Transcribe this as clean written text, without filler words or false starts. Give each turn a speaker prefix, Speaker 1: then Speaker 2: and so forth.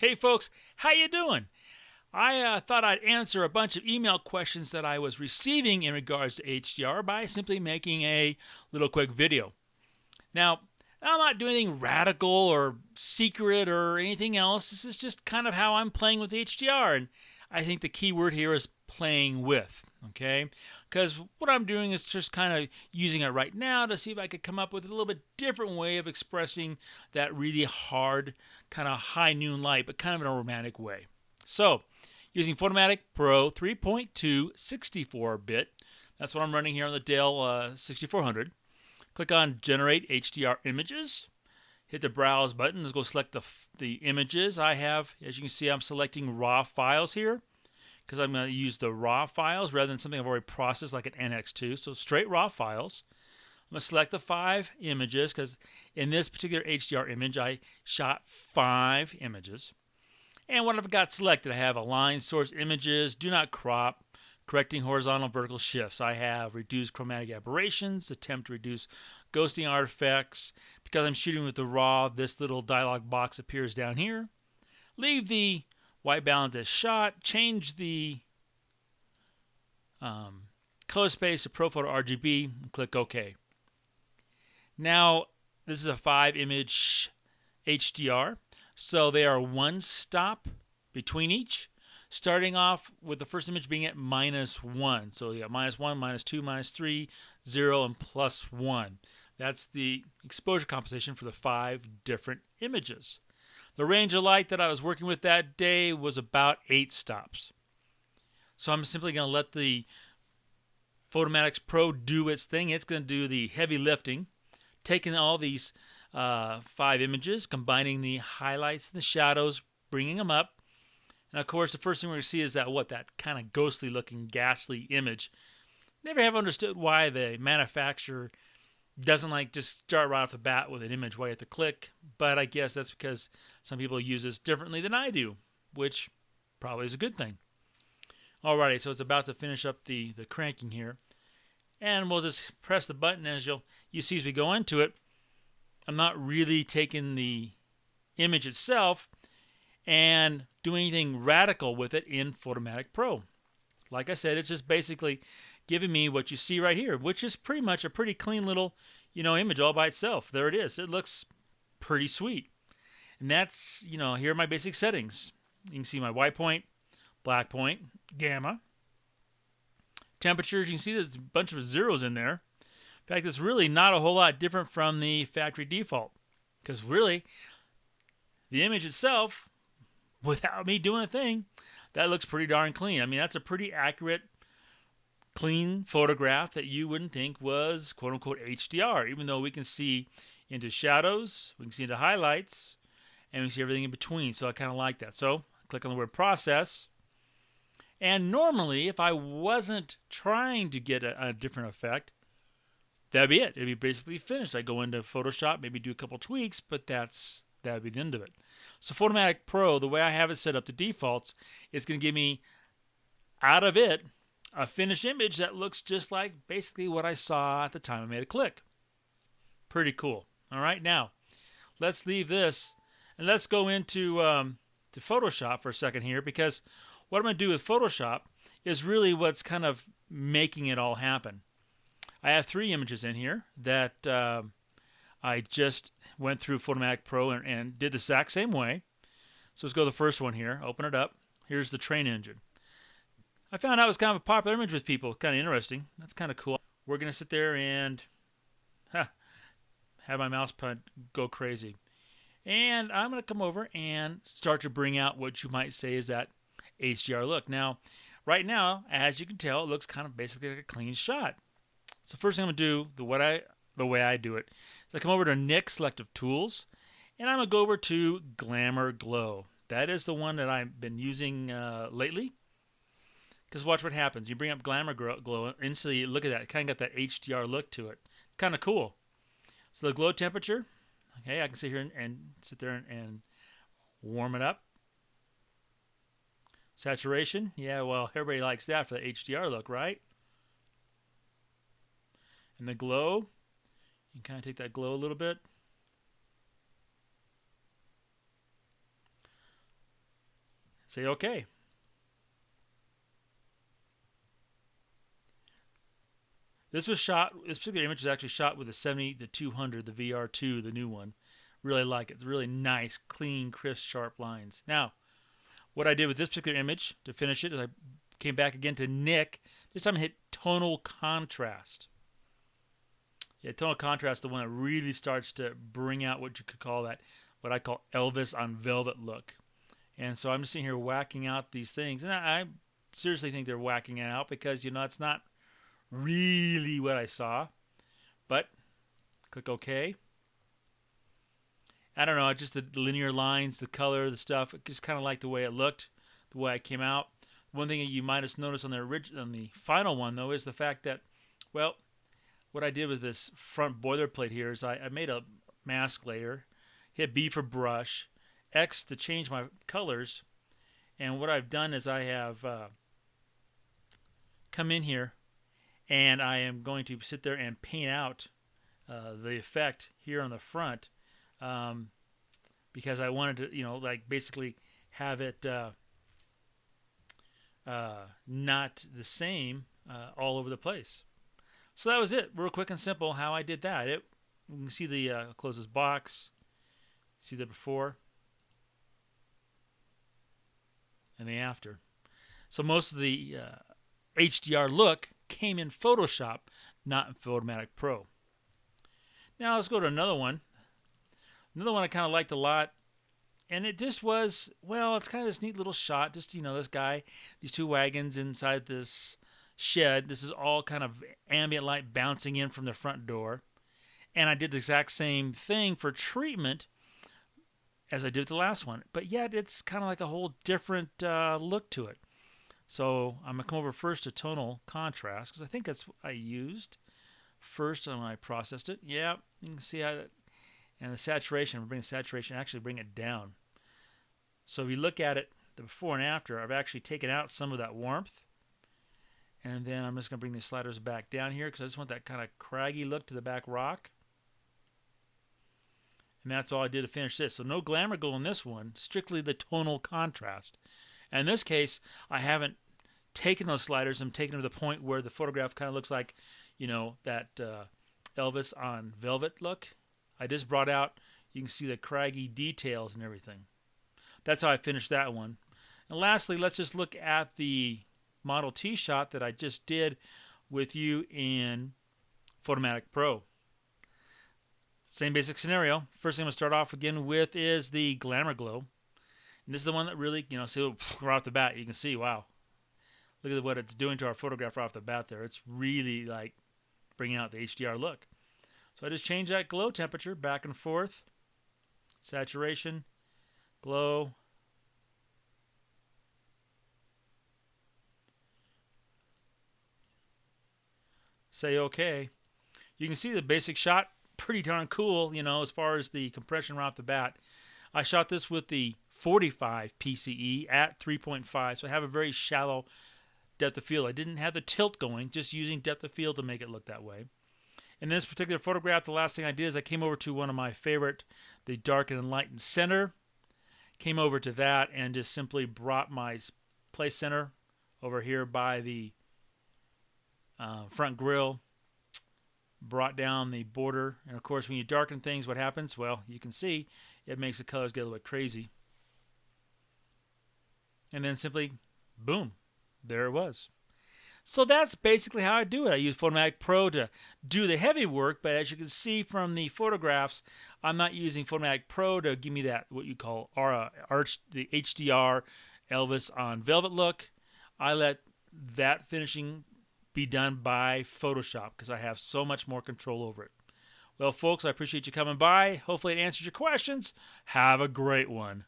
Speaker 1: Hey folks, how you doing? I thought I'd answer a bunch of email questions that I was receiving in regards to HDR by simply making a little quick video. Now, I'm not doing anything radical or secret or anything else. This is just kind of how I'm playing with HDR, and I think the key word here is playing with, okay? Because what I'm doing is just kind of using it right now to see if I could come up with a little bit different way of expressing that really hard, kind of high noon light, but kind of in a romantic way. So, using Photomatic Pro 3.2 64-bit, that's what I'm running here on the Dell 6400. Click on Generate HDR Images. Hit the Browse button. Let's go select the images I have. As you can see, I'm selecting raw files here because I'm going to use the raw files rather than something I've already processed like an NX2. So straight raw files. I'm going to select the 5 images because in this particular HDR image, I shot 5 images. And what I've got selected, I have align source images, do not crop, correcting horizontal and vertical shifts. I have reduced chromatic aberrations, attempt to reduce ghosting artifacts. Because I'm shooting with the raw, this little dialog box appears down here. Leave the white balance as shot, change the color space to ProPhoto RGB, and click OK. Now, this is a 5 image HDR, so they are one stop between each, starting off with the first image being at -1. So you got -1, -2, -3, 0, and +1. That's the exposure composition for the 5 different images. The range of light that I was working with that day was about 8 stops. So I'm simply going to let the Photomatic Pro do its thing. It's going to do the heavy lifting, taking all these 5 images, combining the highlights and the shadows, bringing them up. And of course, the first thing we're going to see is that kind of ghostly looking, ghastly image. Never have understood why the manufacturer doesn't like just start right off the bat with an image where you have to click, but I guess that's because some people use this differently than I do, which probably is a good thing. Alrighty, so it's about to finish up the cranking here, and we'll just press the button. As you see as we go into it, I'm not really taking the image itself and doing anything radical with it in Photomatic Pro. Like I said, it's just basically giving me what you see right here, which is pretty much a pretty clean little, image all by itself. There it is. It looks pretty sweet. And that's, here are my basic settings. You can see my white point, black point, gamma. Temperatures, you can see there's a bunch of zeros in there. In fact, it's really not a whole lot different from the factory default. Because really, the image itself, without me doing a thing, that looks pretty darn clean. I mean, that's a pretty accurate, clean photograph that you wouldn't think was quote-unquote HDR, even though we can see into shadows, we can see into highlights, and we can see everything in between. So I kind of like that. So click on the word process. And normally, if I wasn't trying to get a different effect, that'd be it. It'd be basically finished. I go into Photoshop, maybe do a couple tweaks, but that'd be the end of it. So Photomatic Pro, the way I have it set up to defaults, it's going to give me out of it a finished image that looks just like basically what I saw at the time I made a click. Pretty cool. All right, now let's leave this and let's go into to Photoshop for a second here, because what I'm going to do with Photoshop is really what's kind of making it all happen. I have 3 images in here that I just went through Photomatic Pro and did the exact same way. So let's go to the first one here, open it up. Here's the train engine. I found out it was kind of a popular image with people. Kind of interesting. That's kind of cool. We're going to sit there and have my mouse pad go crazy. And I'm going to come over and start to bring out what you might say is that HDR look. Now, right now, as you can tell, it looks kind of basically like a clean shot. So first thing I'm going to do, the way I do it, is I come over to Nik Selective Tools, and I'm going to go over to Glamour Glow. That is the one that I've been using lately. Because watch what happens. You bring up Glamour Glow, instantly look at that. It kind of got that HDR look to it. It's kind of cool. So the glow temperature, okay, I can sit here and sit there and warm it up. Saturation, yeah, well, everybody likes that for the HDR look, right? And the glow, you can kind of take that glow a little bit. Say OK. This particular image was actually shot with the 70-200, the VR2, the new one. Really like it. It's really nice, clean, crisp, sharp lines. Now, what I did with this particular image to finish it is I came back again to Nick. This time I hit tonal contrast. Yeah, tonal contrast, the one that really starts to bring out what you could call that, what I call Elvis on velvet look. And so I'm just sitting here whacking out these things. And I seriously think they're whacking it out because, it's not really what I saw. But click OK. I don't know, just the linear lines, the color, the stuff. I just kind of like the way it looked, the way it came out. One thing that you might have noticed on the final one, though, is the fact that, well, what I did with this front boilerplate here is I made a mask layer, hit B for brush, X to change my colors, and what I've done is I have come in here and I am going to sit there and paint out the effect here on the front because I wanted to, like basically have it not the same all over the place. So that was it, real quick and simple, how I did that. You can see the close this box, see the before and the after. So most of the HDR look came in Photoshop, not in Photomatic Pro. Now let's go to another one. Another one I kind of liked a lot. And it just was, well, it's kind of this neat little shot. Just, this guy, these two wagons inside this shed. This is all kind of ambient light bouncing in from the front door. And I did the exact same thing for treatment as I did with the last one. But yet it's kind of like a whole different look to it. So I'm going to come over first to tonal contrast because I think that's what I used first when I processed it. Yeah, you can see how that, and the saturation, bring the saturation, actually bring it down. So if you look at it, the before and after, I've actually taken out some of that warmth. And then I'm just going to bring these sliders back down here because I just want that kind of craggy look to the back rock. And that's all I did to finish this. So no Glamour Glow in this one, strictly the tonal contrast. And in this case, I haven't taken those sliders and taken them to the point where the photograph kind of looks like, that Elvis on velvet look. I just brought out, you can see the craggy details and everything. That's how I finished that one. And lastly, let's just look at the Model T shot that I just did with you in Photomatic Pro. Same basic scenario. First thing I'm going to start off again with is the Glamour Glow. And this is the one that really, see right off the bat, you can see, wow. Look at what it's doing to our photograph right off the bat there. It's really like bringing out the HDR look. So I just change that glow temperature back and forth. Saturation, glow. Say OK. You can see the basic shot, pretty darn cool, as far as the compression right off the bat. I shot this with the 45 PCE at 3.5, so I have a very shallow depth of field. I didn't have the tilt going, just using depth of field to make it look that way. In this particular photograph, the last thing I did is I came over to one of my favorite, the Dark and Light and Center. Came over to that and just simply brought my place center over here by the front grille. Brought down the border. And of course, when you darken things, what happens? Well, you can see it makes the colors get a little bit crazy. And then simply, boom, there it was. So that's basically how I do it. I use Photomatic Pro to do the heavy work, but as you can see from the photographs, I'm not using Photomatic Pro to give me that, what you call the HDR Elvis on velvet look. I let that finishing be done by Photoshop because I have so much more control over it. Well, folks, I appreciate you coming by. Hopefully it answers your questions. Have a great one.